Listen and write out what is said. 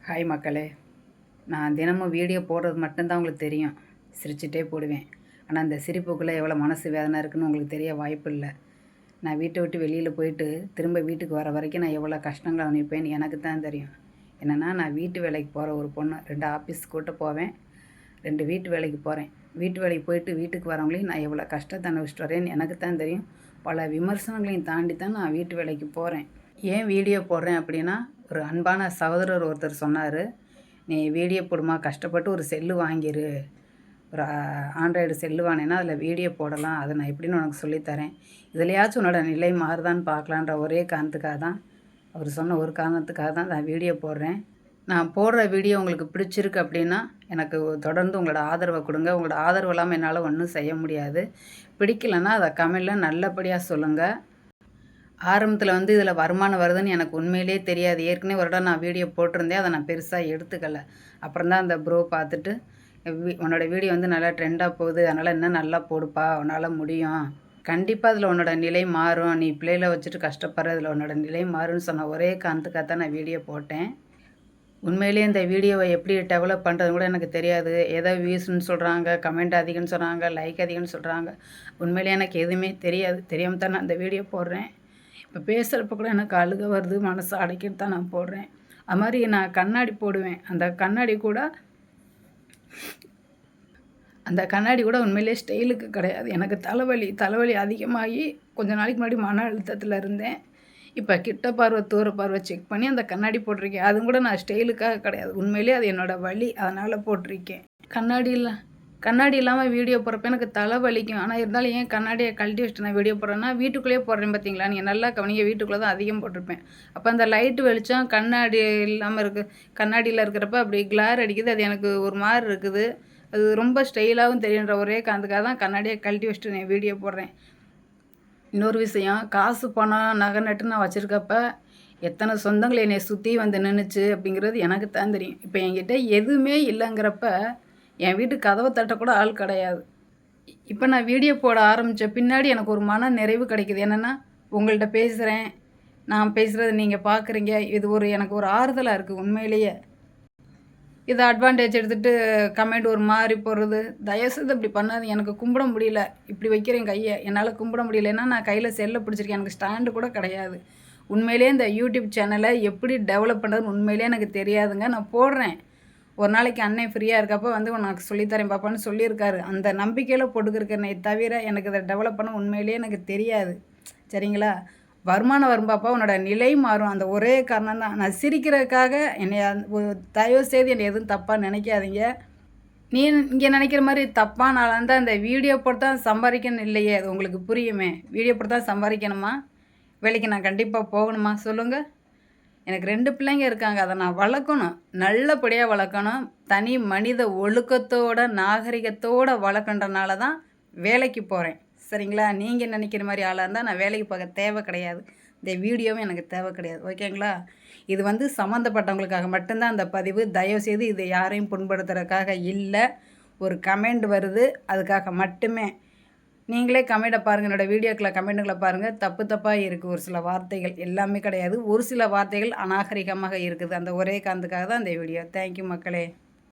Hi மக்களே. நான் தினமும் வீடியோ போடுறது மட்டும்தான் உங்களுக்கு தெரியும். சிரிச்சுட்டே போடுவேன். ஆனால் அந்த சிரிப்புக்குள்ளே எவ்வளோ மனசு வேதனை இருக்குன்னு உங்களுக்கு தெரிய வாய்ப்பு இல்லை. நான் வீட்டை விட்டு வெளியில் போயிட்டு திரும்ப வீட்டுக்கு வர வரைக்கும் நான் எவ்வளோ கஷ்டங்களை அனுப்பிப்பேன்னு எனக்கு தான் தெரியும். என்னென்னா, நான் வீட்டு வேலைக்கு போகிற ஒரு பொண்ணு. 2 ஆஃபீஸ் கூட்ட போவேன், 2 வீட்டு வேலைக்கு போகிறேன். வீட்டு வேலைக்கு போயிட்டு வீட்டுக்கு வரவங்களையும் நான் எவ்வளோ கஷ்டத்தை அனுபவிச்சிட்டு வரேன்னு எனக்கு தான் தெரியும். பல விமர்சனங்களையும் தாண்டி தான் நான் வீட்டு வேலைக்கு போகிறேன். ஏன் வீடியோ போடுறேன் அப்படின்னா, ஒரு அன்பான சகோதரர் ஒருத்தர் சொன்னார், நீ வீடியோ போடுமா, கஷ்டப்பட்டு ஒரு செல்லு வாங்கிரு, ஒரு ஆண்ட்ராய்டு செல்லு வாங்கினேன்னா அதில் வீடியோ போடலாம், அதை நான் எப்படின்னு உனக்கு சொல்லித்தரேன், இதுலையாச்சும் உன்னோட நிலை மாறுதான்னு பார்க்கலான்ற ஒரே காரணத்துக்காக தான், அவர் சொன்ன ஒரு காரணத்துக்காக தான் நான் வீடியோ போடுறேன். நான் போடுற வீடியோ உங்களுக்கு பிடிச்சிருக்கு அப்படின்னா எனக்கு தொடர்ந்து உங்களோட ஆதரவை கொடுங்க. உங்களோட ஆதரவு இல்லாமல் என்னால் ஒன்றும் செய்ய முடியாது. பிடிக்கலைன்னா அதை கமெண்டில் நல்லபடியாக சொல்லுங்கள். ஆரம்பத்தில் இதில் வருமானம் வருதுன்னு எனக்கு உண்மையிலேயே தெரியாது. ஏற்கனவே ஒரு இடம் நான் வீடியோ போட்டிருந்தேன், அதை நான் பெருசாக எடுத்துக்கலை. அப்புறம் தான் அந்த ப்ரோ பார்த்துட்டு, உன்னோட வீடியோ நல்லா ட்ரெண்டாக போகுது, அதனால் இன்னும் நல்லா போடுப்பா, உன்னால் முடியும், கண்டிப்பாக அதில் உன்னோட நிலை மாறும், நீ பிள்ளைகளை வச்சுட்டு கஷ்டப்படுற, அதில் உன்னோட நிலை மாறும்னு சொன்ன ஒரே காரணத்துக்காக தான் நான் வீடியோ போட்டேன். உண்மையிலேயே இந்த வீடியோவை எப்படி டெவலப் பண்ணுறது கூட எனக்கு தெரியாது. ஏதோ வியூஸ்ன்னு சொல்கிறாங்க, கமெண்ட் அதிகம்னு சொல்கிறாங்க, லைக் அதிகம்னு சொல்கிறாங்க. உண்மையிலேயே எனக்கு எதுவுமே தெரியாது. தெரியாமல் தான் நான் அந்த வீடியோ போடுறேன். இப்போ பேசுகிறப்ப கூட எனக்கு அழுக வருது, மனசு அடைக்கிட்டு தான் நான் போடுறேன். அது மாதிரி நான் கண்ணாடி போடுவேன். அந்த கண்ணாடி கூட உண்மையிலே ஸ்டைலுக்கு கிடையாது. எனக்கு தலைவலி அதிகமாகி கொஞ்சம் நாளைக்கு முன்னாடி மன அழுத்தத்தில் இருந்தேன். இப்போ கிட்ட பார்வை தூர பார்வை செக் பண்ணி அந்த கண்ணாடி போட்டிருக்கேன். அதுவும் கூட நான் ஸ்டைலுக்காக கிடையாது, உண்மையிலே அது என்னோடய வலி, அதனால் போட்டிருக்கேன். கண்ணாடி இல்லாமல் வீடியோ போடுறப்ப எனக்கு தலை வலிக்கும். ஆனால் இருந்தாலும் ஏன் கண்ணாடியை கழட்டி வச்சுட்டு நான் வீடியோ போடுறேன்னா, வீட்டுக்குள்ளேயே போடுறேன் பார்த்தீங்களா, நீங்கள் நல்லா கவனிங்க, வீட்டுக்குள்ளே தான் அதிகம் போட்டிருப்பேன். அப்போ அந்த லைட்டு வெளிச்சம் கண்ணாடியில் இருக்கிறப்ப அப்படி கிளார் அடிக்குது, அது எனக்கு ஒரு மாதிரி இருக்குது. அது ரொம்ப ஸ்டைலாகவும் தெரியுன்ற ஒரே காரணத்துக்காக தான் கண்ணாடியை கழட்டி வச்சுட்டு நான் வீடியோ போடுறேன். இன்னொரு விஷயம், காசு பணம் நகை நட்டு நான் வச்சுருக்கப்ப எத்தனை சொந்தங்கள் என்னை சுற்றி வந்து நின்றுச்சு அப்படிங்கிறது எனக்கு தான் தெரியும். இப்போ என்கிட்ட எதுவுமே இல்லைங்கிறப்ப என் வீட்டு கதவை தட்டக்கூட ஆள் கிடையாது. இப்போ நான் வீடியோ போட ஆரம்பித்த பின்னாடி எனக்கு ஒரு மன நிறைவு கிடைக்குது. என்னென்னா, உங்கள்கிட்ட பேசுகிறேன், நான் பேசுகிறது நீங்கள் பார்க்குறீங்க, இது எனக்கு ஒரு ஆறுதலாக இருக்குது. உண்மையிலேயே இதை அட்வான்டேஜ் எடுத்துகிட்டு கமெண்ட் ஒரு மாதிரி போடுறது, தயவுசெய்து இப்படி பண்ணாதீங்க. எனக்கு கும்பிட முடியல, இப்படி வைக்கிறேன் கையை, என்னால் கும்பிட முடியலன்னா நான் கையில் செல்லை பிடிச்சிருக்கேன், எனக்கு ஸ்டாண்டு கூட கிடையாது. உண்மையிலேயே இந்த யூடியூப் சேனலை எப்படி டெவலப் பண்ணுறதுன்னு உண்மையிலே எனக்கு தெரியாதுங்க. நான் போடுறேன், ஒரு நாளைக்கு அண்ணன் ஃப்ரீயாக இருக்கப்போ உனக்கு சொல்லித்தரேன் பாப்பான்னு சொல்லியிருக்காரு. அந்த நம்பிக்கையில் போட்டுக்கிறேனே தவிர எனக்கு இதை டெவலப் பண்ண உண்மையிலேயே எனக்கு தெரியாது. சரிங்களா? வருமானம் வரும் பாப்பா, உன்னோட நிலை மாறும், அந்த ஒரே காரணம் தான். நான் சிரிக்கிறதுக்காக தயவு செய்து என்னை எதுவும் தப்பாக நினைக்காதீங்க. நீ இங்கே நினைக்கிற மாதிரி தப்பாக நான் தான் இந்த வீடியோ போட்டு தான் சம்பாதிக்கணும் இல்லையே, அது உங்களுக்கு புரியுமே. வீடியோ போட்டு தான் சம்பாதிக்கணுமா, வேலைக்கு நான் கண்டிப்பாக போகணுமா சொல்லுங்கள்? எனக்கு 2 பிள்ளைங்க இருக்காங்க, அதை நான் வளர்க்கணும், நல்லபடியாக வளர்க்கணும். தனி மனித ஒழுக்கத்தோட நாகரிகத்தோடு வளர்க்கன்றனால தான் வேலைக்கு போகிறேன். சரிங்களா? நீங்கள் நினைக்கிற மாதிரி ஆளாக இருந்தால் நான் வேலைக்கு போக தேவை கிடையாது. இந்த வீடியோவும் எனக்கு தேவை கிடையாது. ஓகேங்களா? இது சம்மந்தப்பட்டவங்களுக்காக மட்டும்தான் அந்த பதிவு. தயவுசெய்து இது யாரையும் புண்படுத்துறதுக்காக இல்லை. ஒரு கமெண்ட் வருது, அதுக்காக மட்டுமே. நீங்களே கமெண்ட்டை பாருங்கள், என்னோடய வீடியோக்களை கமெண்ட்டுகளை பாருங்கள். தப்பாக இருக்குது ஒரு சில வார்த்தைகள், எல்லாமே கிடையாது. ஒரு சில வார்த்தைகள் அநாகரிகமாக இருக்குது. அந்த ஒரே காரணத்துக்காக தான் இந்த வீடியோ. தேங்க்யூ மக்களே.